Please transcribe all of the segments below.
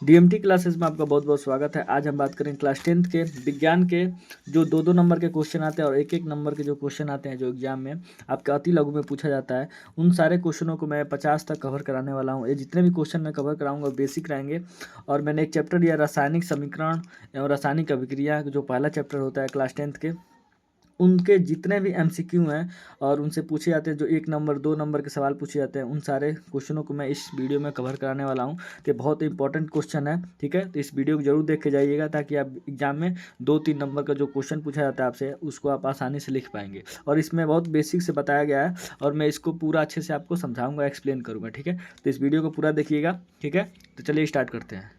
DMT classes में आपका बहुत बहुत स्वागत है। आज हम बात करें क्लास 10th के विज्ञान के जो दो दो नंबर के क्वेश्चन आते हैं और एक एक नंबर के जो क्वेश्चन आते हैं जो एग्जाम में आपका अति लघु में पूछा जाता है। उन सारे क्वेश्चनों को मैं 50 तक कवर कराने वाला हूँ। ये जितने भी क्वेश्चन मैं कवर कराऊंगा बेसिक रहेंगे। और मैंने एक चैप्टर दिया रासायनिक समीकरण एवं रासायनिक अभिक्रिया, जो पहला चैप्टर होता है क्लास 10th के, उनके जितने भी एमसीक्यू हैं और उनसे पूछे जाते हैं जो 1 नंबर 2 नंबर के सवाल पूछे जाते हैं, उन सारे क्वेश्चनों को मैं इस वीडियो में कवर कराने वाला हूं। तो बहुत इंपॉर्टेंट क्वेश्चन है, ठीक है। तो इस वीडियो को जरूर देख के जाइएगा ताकि आप एग्जाम में 2-3 नंबर का जो क्वेश्चन पूछा जाता है आपसे उसको आप आसानी से लिख पाएंगे। और इसमें बहुत बेसिक से बताया गया है और मैं इसको पूरा अच्छे से आपको समझाऊँगा, एक्सप्लेन करूँगा, ठीक है। तो इस वीडियो को पूरा देखिएगा, ठीक है। तो चलिए स्टार्ट करते हैं।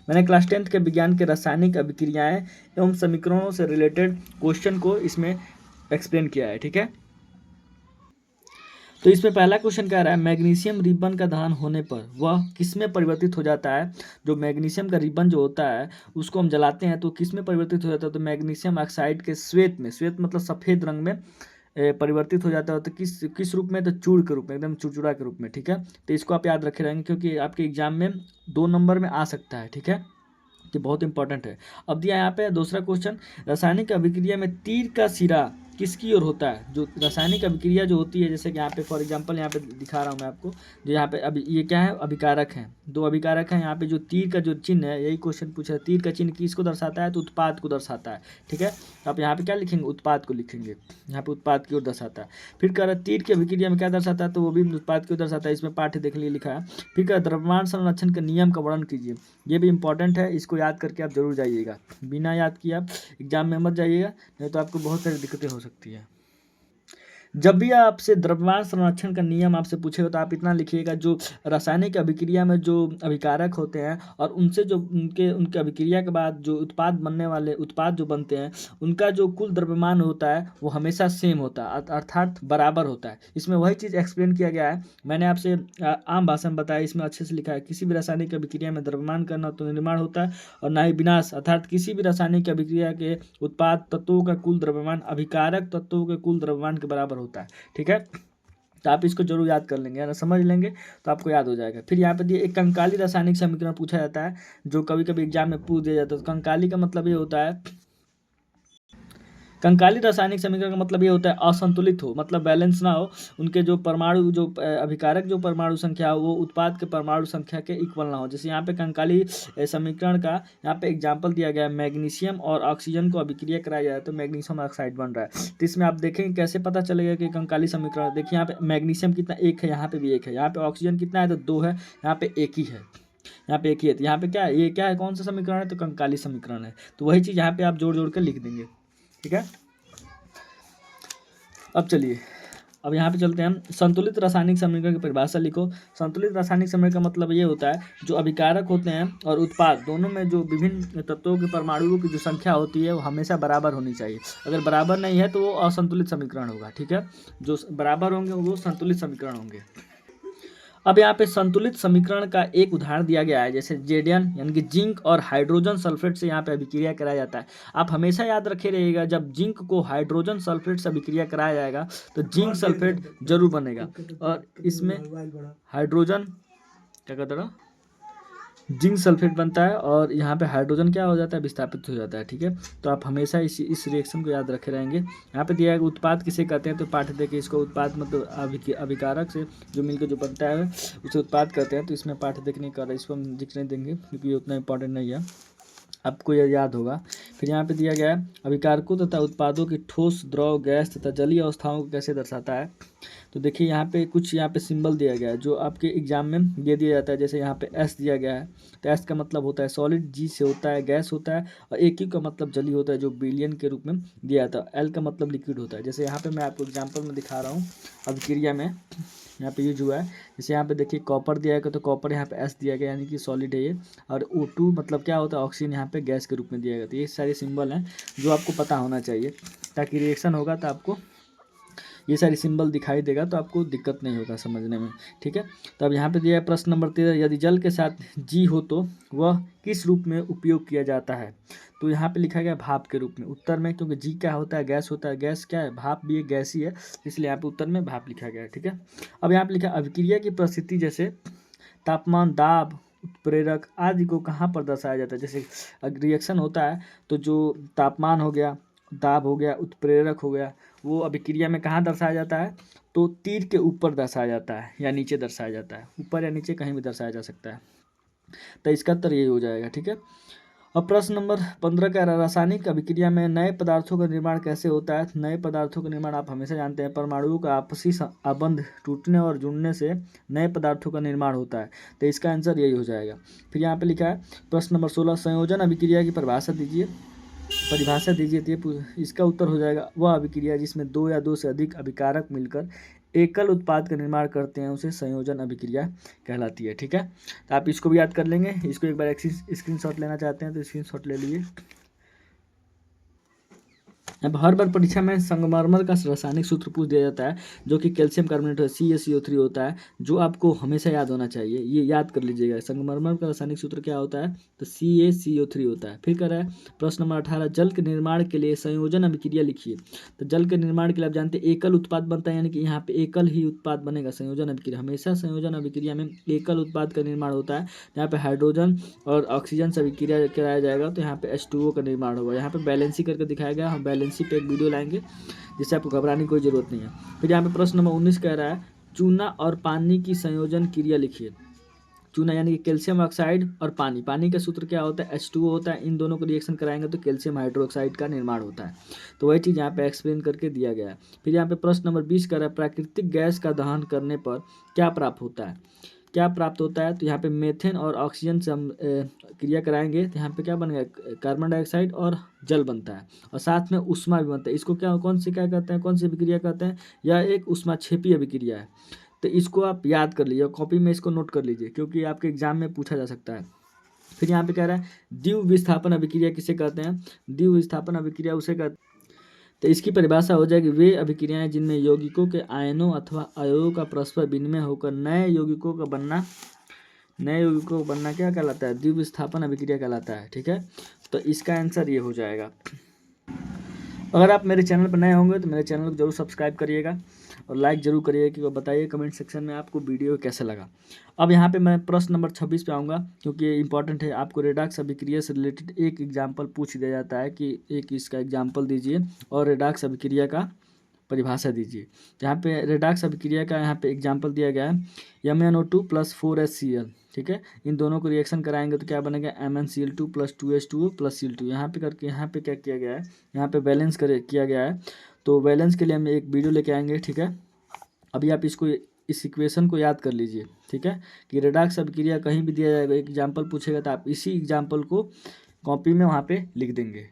मैंने क्लास 10th के विज्ञान के रासायनिक अभिक्रियाएं एवं समीकरणों से रिलेटेड क्वेश्चन को इसमें एक्सप्लेन किया है, ठीक है। तो इसमें पहला क्वेश्चन कह रहा है मैग्नीशियम रिबन का दहन होने पर वह किस में परिवर्तित हो जाता है। जो मैग्नीशियम का रिबन जो होता है उसको हम जलाते हैं तो किस में परिवर्तित हो जाता है, तो मैग्नीशियम ऑक्साइड के श्वेत में, श्वेत मतलब सफ़ेद रंग में परिवर्तित हो जाता है। तो किस किस रूप में, तो चूड़ के रूप में, एकदम चुरचुरा के रूप में, ठीक है। तो इसको आप याद रखे रहेंगे क्योंकि आपके एग्जाम में 2 नंबर में आ सकता है, ठीक है। ये बहुत इंपॉर्टेंट है। अब दिया यहाँ पे दूसरा क्वेश्चन, रासायनिक अभिक्रिया में तीर का सिरा किसकी ओर होता है। जो रासायनिक अभिक्रिया जो होती है, जैसे कि यहाँ पे फॉर एग्जांपल यहाँ पे दिखा रहा हूँ मैं आपको, जो यहाँ पे अभी ये क्या है, अभिकारक है, 2 अभिकारक हैं। यहाँ पे जो तीर का जो चिन्ह है, यही क्वेश्चन पूछा है, तीर का चिन्ह किसको दर्शाता है, तो उत्पाद को दर्शाता है, ठीक है। तो आप यहाँ पे क्या लिखेंगे, उत्पाद को लिखेंगे, यहाँ पे उत्पाद की ओर दर्शाता है। फिर कह रहा है तीर की अभिक्रिया में क्या दर्शाता है, तो वो भी उत्पाद की ओर दर्शाता है। इसमें पाठ्य देख लिए लिखा है। फिर कह द्रव्यमान संरक्षण के नियम का वर्णन कीजिए। ये भी इंपॉर्टेंट है, इसको याद करके आप जरूर जाइएगा। बिना याद किए आप एग्जाम में मत जाइएगा, नहीं तो आपको बहुत सारी दिक्कतें हो सकती है। जब भी आपसे द्रव्यमान संरक्षण का नियम आपसे पूछेगा तो आप इतना लिखिएगा, जो रासायनिक अभिक्रिया में जो अभिकारक होते हैं और उनसे जो उनके उनके अभिक्रिया के बाद जो उत्पाद बनने वाले उत्पाद जो बनते हैं, उनका जो कुल द्रव्यमान होता है वो हमेशा सेम होता है, अर्थात बराबर होता है। इसमें वही चीज़ एक्सप्लेन किया गया है, मैंने आपसे आम भाषा में बताया। इसमें अच्छे से लिखा है, किसी भी रासायनिक अभिक्रिया में द्रव्यमान का न तो निर्माण होता है और ना ही विनाश, अर्थात किसी भी रासायनिक अभिक्रिया के उत्पाद तत्वों का कुल द्रव्यमान अभिकारक तत्वों के कुल द्रव्यमान के बराबर होता है, ठीक है। तो आप इसको जरूर याद कर लेंगे, अगर समझ लेंगे तो आपको याद हो जाएगा। फिर यहाँ पे दिए एक कंकाली रासायनिक समीकरण पूछा जाता है, जो कभी कभी एग्जाम में पूछ दिया जाता है। तो कंकाली का मतलब ये होता है, कंकाली रासायनिक समीकरण का मतलब ये होता है असंतुलित हो, मतलब बैलेंस ना हो। उनके जो परमाणु जो अभिकारक जो परमाणु संख्या हो वो उत्पाद के परमाणु संख्या के इक्वल ना हो। जैसे यहाँ पे कंकाली समीकरण का यहाँ पे एग्जांपल दिया गया है, मैग्नीशियम और ऑक्सीजन को अभिक्रिया कराया जाए तो मैग्नीशियम ऑक्साइड बन रहा है। तो इसमें आप देखेंगे कैसे पता चलेगा कि कंकाली समीकरण। देखिए यहाँ पे मैग्नीशियम कितना, 1 है, यहाँ पे भी 1 है, यहाँ पे ऑक्सीजन कितना है, तो 2 है, यहाँ पे 1 ही है, यहाँ पे 1 ही है। तो यहाँ पे क्या है, ये क्या है, कौन सा समीकरण है, तो कंकाली समीकरण है। तो वही चीज़ यहाँ पे आप जोड़ जोड़ कर लिख देंगे, ठीक है। अब चलिए, अब यहाँ पे चलते हैं हम, संतुलित रासायनिक समीकरण की परिभाषा लिखो। संतुलित रासायनिक समीकरण का मतलब ये होता है, जो अभिकारक होते हैं और उत्पाद दोनों में जो विभिन्न तत्वों के परमाणुओं की जो संख्या होती है वो हमेशा बराबर होनी चाहिए। अगर बराबर नहीं है तो वो असंतुलित समीकरण होगा, ठीक है। जो बराबर होंगे वो संतुलित समीकरण होंगे। अब यहाँ पे संतुलित समीकरण का एक उदाहरण दिया गया है, जैसे जेडन यानी कि जिंक और हाइड्रोजन सल्फेट से यहाँ पे अभिक्रिया कराया जाता है। आप हमेशा याद रखे रहिएगा, जब जिंक को हाइड्रोजन सल्फेट से अभिक्रिया कराया जाएगा तो जिंक सल्फेट जरूर बनेगा। और इसमें हाइड्रोजन क्या कहते हैं, जिंक सल्फेट बनता है और यहाँ पे हाइड्रोजन क्या हो जाता है, विस्थापित हो जाता है, ठीक है। तो आप हमेशा इस रिएक्शन को याद रखे रहेंगे। यहाँ पे दिया है उत्पाद किसे कहते हैं, तो पाठ देखिए, इसको उत्पाद मतलब अभिकारक से जो मिलकर जो बनता है उसे उत्पाद कहते हैं। तो इसमें पाठ देखने का, इसको हम जिक्र नहीं देंगे क्योंकि ये उतना इंपॉर्टेंट नहीं है, आपको यह याद होगा। फिर यहाँ पे दिया गया है अभिकारकों तथा उत्पादों की ठोस, द्रव, गैस तथा जलीय अवस्थाओं को कैसे दर्शाता है। तो देखिए यहाँ पे कुछ यहाँ पे सिंबल दिया गया है जो आपके एग्जाम में दे दिया जाता है। जैसे यहाँ पे एस दिया गया है, तो एस का मतलब होता है सॉलिड, जी से होता है गैस होता है, और ए क्यू का मतलब जली होता है जो बिलियन के रूप में दिया जाता है। एल का मतलब लिक्विड होता है। जैसे यहाँ पे मैं आपको एग्जाम्पल में दिखा रहा हूँ, अभिक्रिया में यहाँ पे यूज हुआ है। जैसे यहाँ पे देखिए कॉपर दिया गया, तो कॉपर यहाँ पे एस दिया गया यानी कि सॉलिड है ये, और O2 मतलब क्या होता है, ऑक्सीजन यहाँ पे गैस के रूप में दिया गया। तो ये सारे सिंबल हैं जो आपको पता होना चाहिए, ताकि रिएक्शन होगा तो आपको ये सारी सिंबल दिखाई देगा तो आपको दिक्कत नहीं होगा समझने में, ठीक है। तो अब यहाँ पे दिया है प्रश्न नंबर 13, यदि जल के साथ जी हो तो वह किस रूप में उपयोग किया जाता है। तो यहाँ पे लिखा गया भाप के रूप में उत्तर में, क्योंकि जी क्या होता है, गैस होता है, गैस क्या है, भाप भी एक गैस ही है, इसलिए यहाँ पे उत्तर में भाप लिखा गया है, ठीक है। अब यहाँ पे लिखा अभिक्रिया की परिस्थिति, जैसे तापमान, दाब उत्प्रेरक आदि को कहाँ पर दर्शाया जाता है। जैसे रिएक्शन होता है तो जो तापमान हो गया, दाब हो गया, उत्प्रेरक हो गया, वो अभिक्रिया में कहाँ दर्शाया जाता है, तो तीर के ऊपर दर्शाया जाता है या नीचे दर्शाया जाता है, ऊपर या नीचे कहीं भी दर्शाया जा सकता है। तो इसका उत्तर यही हो जाएगा। ठीक है। अब प्रश्न नंबर 15 का रासायनिक अभिक्रिया में नए पदार्थों का निर्माण कैसे होता है। नए पदार्थों का निर्माण आप हमेशा जानते हैं, परमाणुओं का आपसी आबंध टूटने और जुड़ने से नए पदार्थों का निर्माण होता है। तो इसका आंसर यही हो जाएगा। फिर यहाँ पे लिखा है प्रश्न नंबर 16, संयोजन अभिक्रिया की परिभाषा दीजिए। तो इसका उत्तर हो जाएगा वह अभिक्रिया जिसमें दो या दो से अधिक अभिकारक मिलकर एकल उत्पाद का निर्माण करते हैं उसे संयोजन अभिक्रिया कहलाती है। ठीक है। तो आप इसको भी याद कर लेंगे। इसको एक बार स्क्रीनशॉट लेना चाहते हैं तो स्क्रीनशॉट ले लीजिए। अब हर बार परीक्षा में संगमरमर का रासायनिक सूत्र पूछ दिया जाता है जो कि कैल्शियम कार्बोनेट CaCO3 होता है, जो आपको हमेशा याद होना चाहिए। ये याद कर लीजिएगा, संगमरमर का रासायनिक सूत्र क्या होता है, तो CaCO3 होता है। फिर कह रहा है प्रश्न नंबर 18, जल के निर्माण के लिए संयोजन अभिक्रिया लिखिए। तो जल के निर्माण के लिए आप जानते हैं एकल उत्पाद बनता है, यानी कि यहाँ पे एकल ही उत्पाद बनेगा। संयोजन अभिक्रिया हमेशा संयोजन अभिक्रिया में एकल उत्पाद का निर्माण होता है। यहाँ पे हाइड्रोजन और ऑक्सीजन से अभिक्रिया कराया जाएगा तो यहाँ पे H2O का निर्माण होगा। यहाँ पे बैलेंसी करके दिखाया गया, हम बैलेंसी पे एक वीडियो लाएंगे जिससे आपको घबराने की कोई जरूरत नहीं है। फिर यहाँ पे प्रश्न नंबर 19 कह रहा है चूना और पानी की संयोजन क्रिया लिखिए। चूना यानी कि कैल्शियम ऑक्साइड और पानी का सूत्र क्या होता है, H2O होता है। इन दोनों को रिएक्शन कराएंगे तो कैल्शियम हाइड्रोक्साइड का निर्माण होता है। तो वही चीज़ यहाँ पे एक्सप्लेन करके दिया गया है। फिर यहाँ पे प्रश्न नंबर 20 कर रहा है प्राकृतिक गैस का दहन करने पर क्या प्राप्त होता है। तो यहाँ पे मेथेन और ऑक्सीजन से हम क्रिया कराएंगे तो यहाँ पे क्या बनेगा, कार्बन डाइऑक्साइड और जल बनता है और साथ में उष्मा भी बनता है। इसको कौन सी अभिक्रिया कहते हैं, यह एक उष्माक्षेपी अभिक्रिया है। तो इसको आप याद कर लीजिए, कॉपी में इसको नोट कर लीजिए क्योंकि आपके एग्जाम में पूछा जा सकता है। फिर यहाँ पे कह रहा है द्विव विस्थापन अभिक्रिया किसे कहते हैं। द्विव विस्थापन अभिक्रिया उसे कहते हैं, तो इसकी परिभाषा हो जाएगी वे अभिक्रियाएं जिनमें यौगिकों के आयनों अथवा अवयवों का परस्पर विनिमय होकर नए यौगिकों का बनना क्या कहलाता है, द्विविस्थापन अभिक्रिया कहलाता है। ठीक है। तो इसका आंसर ये हो जाएगा। अगर आप मेरे चैनल पर नए होंगे तो मेरे चैनल को जरूर सब्सक्राइब करिएगा और लाइक जरूर करिएगा कि बताइए कमेंट सेक्शन में आपको वीडियो कैसा लगा। अब यहाँ पे मैं प्रश्न नंबर 26 पे आऊँगा क्योंकि ये इंपॉर्टेंट है। आपको रेडॉक्स अभिक्रिया से रिलेटेड एक एग्जाम्पल पूछ दिया जाता है कि एक इसका एग्जाम्पल दीजिए और रेडॉक्स अभिक्रिया का परिभाषा दीजिए। यहाँ पे रेडॉक्स अभिक्रिया का यहाँ पे एग्जाम्पल दिया गया है MnO2 + 4HCl। ठीक है। इन दोनों को रिएक्शन कराएंगे तो क्या बनेगा, MnCl2 + 2H2O + Cl2। यहाँ पे करके यहाँ पे क्या किया गया है, यहाँ पे बैलेंस किया गया है। तो बैलेंस के लिए हम एक वीडियो लेके आएंगे। ठीक है। अभी आप इस इक्वेशन को याद कर लीजिए। ठीक है, कि रेडॉक्स अभिक्रिया कहीं भी दिया जाएगा, एग्जाम्पल पूछेगा तो आप इसी एग्जाम्पल को कॉपी में वहाँ पे लिख देंगे।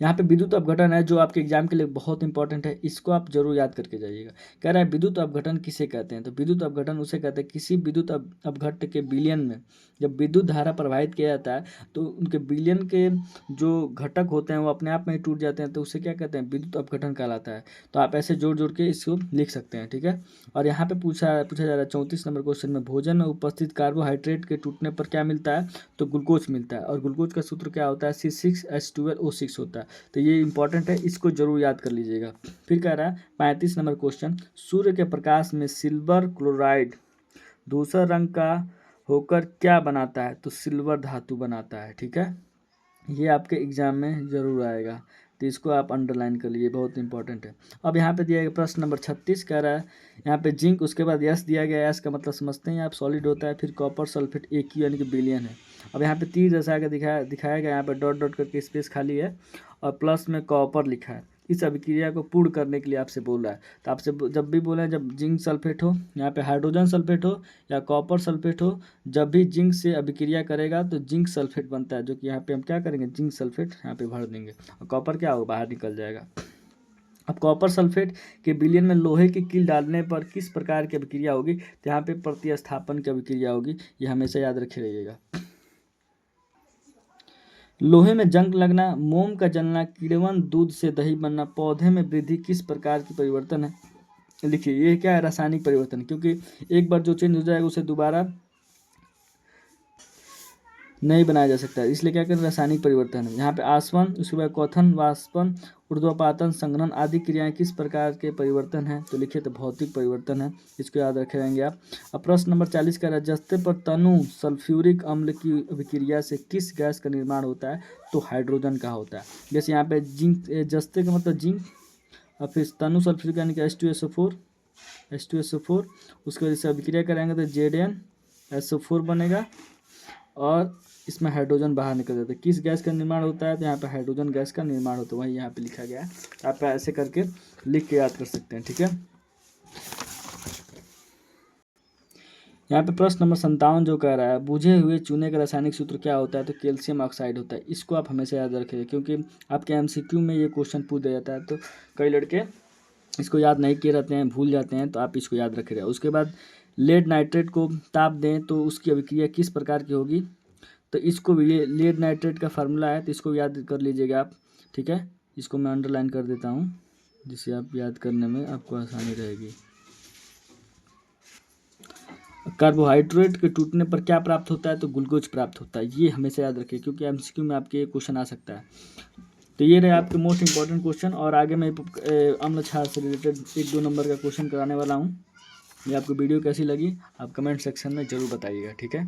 यहाँ पे विद्युत अपघटन है जो आपके एग्जाम के लिए बहुत इंपॉर्टेंट है, इसको आप जरूर याद करके जाइएगा। कह रहा है विद्युत अपघटन किसे कहते हैं, तो विद्युत अपघटन उसे कहते हैं किसी विद्युत अपघट्य के विलयन में जब विद्युत धारा प्रवाहित किया जाता है तो उनके विलयन के जो घटक होते हैं वो अपने आप में ही टूट जाते हैं, तो उसे क्या कहते हैं, विद्युत अपघटन कहलाता है। तो आप ऐसे जोड़ जोड़ के इसको लिख सकते हैं। ठीक है। और यहाँ पे पूछा जा रहा है 34 नंबर क्वेश्चन में भोजन में उपस्थित कार्बोहाइड्रेट के टूटने पर क्या मिलता है, तो ग्लूकोज मिलता है और ग्लूकोज का सूत्र क्या होता है, C6H12O6 होता है। तो ये इंपॉर्टेंट है, इसको जरूर याद कर लीजिएगा। फिर कह रहा है 35 नंबर क्वेश्चन सूर्य के प्रकाश में सिल्वर क्लोराइड धूसर रंग का होकर क्या बनाता है, तो सिल्वर धातु बनाता है। ठीक है। ये आपके एग्जाम में जरूर आएगा तो इसको आप अंडरलाइन कर लीजिए, बहुत इंपॉर्टेंट है। अब यहाँ पे दिया गया प्रश्न नंबर 36 कह रहा है यहाँ पे जिंक, उसके बाद यस दिया गया, यस का मतलब समझते हैं आप, सॉलिड होता है। फिर कॉपर सल्फेट AQ यानी कि बिलियन है। अब यहाँ पे तीर दर्शा के दिखाया गया, यहाँ पे डॉट डॉट करके स्पेस खाली है और प्लस में कॉपर लिखा है। इस अभिक्रिया को पूर्ण करने के लिए आपसे बोल रहा है। तो आपसे जब भी बोले जब जिंक सल्फेट हो, यहाँ पे हाइड्रोजन सल्फेट हो या कॉपर सल्फेट हो, जब भी जिंक से अभिक्रिया करेगा तो जिंक सल्फेट बनता है, जो कि यहाँ पे हम क्या करेंगे, जिंक सल्फेट यहाँ पे भर देंगे और कॉपर क्या होगा, बाहर निकल जाएगा। अब कॉपर सल्फेट के विलयन में लोहे की कील डालने पर किस प्रकार की अभिक्रिया होगी, तो यहाँ पे प्रतिस्थापन की अभिक्रिया होगी, ये हमेशा याद रखे रहिएगा। लोहे में जंग लगना, मोम का जलना, कीड़वन, दूध से दही बनना, पौधे में वृद्धि किस प्रकार की परिवर्तन है, लिखिए। ये क्या है, रासायनिक परिवर्तन, क्योंकि एक बार जो चेंज हो जाएगा उसे दोबारा नहीं बनाया जा सकता है, इसलिए क्या करें, रासायनिक परिवर्तन है। यहाँ पे आसवन, उसके बाद क्वथन, वाष्पन, ऊर्ध्वपातन, संघनन आदि क्रियाएं किस प्रकार के परिवर्तन हैं, तो लिखिए तो भौतिक परिवर्तन है, इसको याद रखे रहेंगे आप। अब प्रश्न नंबर 40 कह रहा है जस्ते पर तनु सल्फ्यूरिक अम्ल की अभिक्रिया से किस गैस का निर्माण होता है, तो हाइड्रोजन का होता है। जैसे यहाँ पे जिंक, जस्ते का मतलब जिंक, और फिर तनु सल्फ्यूरिक यानी कि H2SO4, उसके वजह से अभिक्रिया करेंगे तो ZnSO4 बनेगा, और इसमें हाइड्रोजन बाहर निकल जाता है। किस गैस का निर्माण होता है, तो यहाँ पे हाइड्रोजन गैस का निर्माण होता है, वही यहाँ पे लिखा गया है। आप ऐसे करके लिख के याद कर सकते हैं, ठीक है। यहाँ पे प्रश्न नंबर 57 जो कह रहा है बुझे हुए चूने का रासायनिक सूत्र क्या होता है, तो कैल्शियम ऑक्साइड होता है। इसको आप हमेशा याद रखेंगे, क्योंकि आपके MCQ में ये क्वेश्चन पूछ दिया जाता है, तो कई लड़के इसको याद नहीं किए रहते हैं, भूल जाते हैं, तो आप इसको याद रखे रहे। उसके बाद लेड नाइट्रेट को ताप दें तो उसकी अभिक्रिया किस प्रकार की होगी, तो इसको भी, ये लेड नाइट्रेट का फार्मूला है, तो इसको याद कर लीजिएगा आप, ठीक है। इसको मैं अंडरलाइन कर देता हूँ, जिससे आप याद करने में आपको आसानी रहेगी। कार्बोहाइड्रेट के टूटने पर क्या प्राप्त होता है, तो ग्लूकोज प्राप्त होता है। ये हमेशा याद रखिए, क्योंकि MCQ में आपके ये क्वेश्चन आ सकता है। तो ये रहे आपके मोस्ट इंपॉर्टेंट क्वेश्चन, और आगे मैं अम्ल क्षार से रिलेटेड 1-2 नंबर का क्वेश्चन कराने वाला हूँ। ये आपको वीडियो कैसी लगी आप कमेंट सेक्शन में ज़रूर बताइएगा, ठीक है।